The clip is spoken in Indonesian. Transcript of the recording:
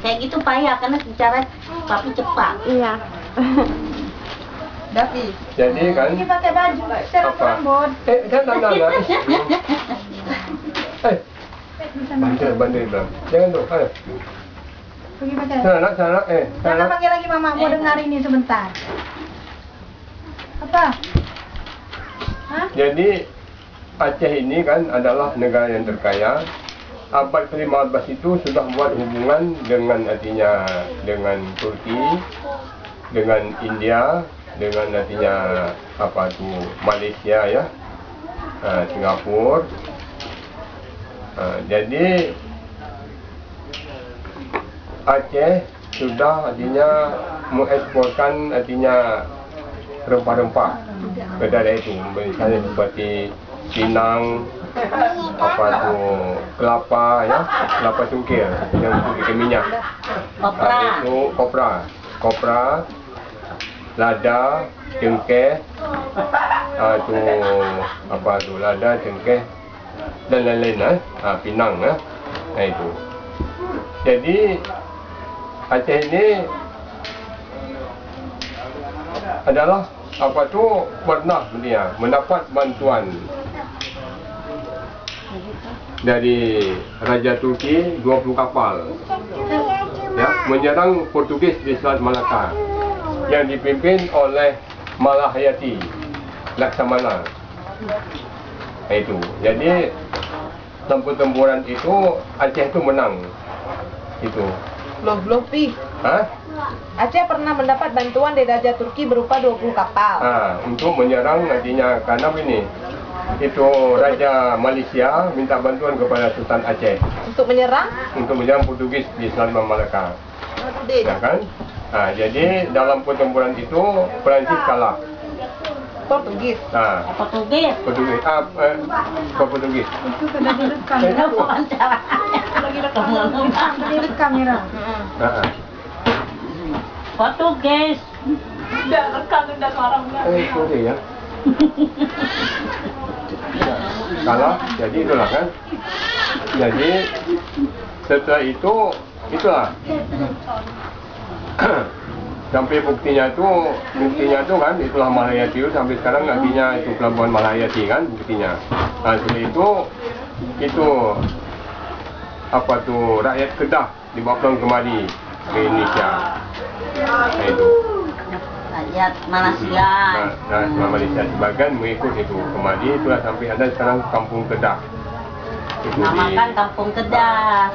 Kayak gitu payah karena bicara papi cepat. Iya. Dapi. Jadi kan Ini pakai baju serap apa? rambut. Jangan. Bandel bilang. Jangan tuh. Ayo. Pergi pakai. Sana. Jangan panggil lagi mama, mau dengar ini sebentar. Apa? Hah? Jadi Aceh ini kan adalah negara yang terkaya. Abad ke-15 itu sudah buat hubungan dengan artinya dengan Turki, dengan India, dengan artinya apa tu Malaysia ya, Singapura. Jadi Aceh sudah artinya mengeksporkan artinya rempah-rempah ke daerah itu, misalnya seperti pinang, apa tu kelapa ya, kelapa cungkil yang untuk bikin minyak. Itu kopra, lada, cengkeh, tu apa tu lada, cengkeh dan lain-lain pinang itu. Jadi Aceh ini adalah apa tu pernah dia mendapat bantuan dari Raja Turki 20 kapal ya menyerang Portugis di Selat Malaka yang dipimpin oleh Malahayati Laksamana. Itu. Jadi dalam pertempuran itu Aceh itu menang. Itu. Belum pi. Hah? Aceh pernah mendapat bantuan dari Raja Turki berupa 20 kapal. Untuk menyerang nantinya karena ini itu Raja Malaysia minta bantuan kepada Sultan Aceh Untuk menyerang? untuk menyerang Portugis di Selat Malaka. Ya kan? Jadi dalam pertempuran itu Perancis kalah. Portugis. Portugis. Portugis. Portugis. Itu sudah direkam ya. Lagi direkam ya. Portugis. Udah rekam udah orang Sorry ya. Kalah, jadi itulah kan. Jadi setelah itu itulah sampai buktinya tuh kan itulah Malahayati itu sampai sekarang artinya itu pelabuhan Malahayati kan buktinya. Setelah itu apa tuh rakyat Kedah dibawa kemari ke Indonesia. Itu Rakyat Malaysia. Malaysia sebagian mengikut itu kemari itulah sampai ada sekarang Kampung Kedah. Itu Namakan Kampung Kedah.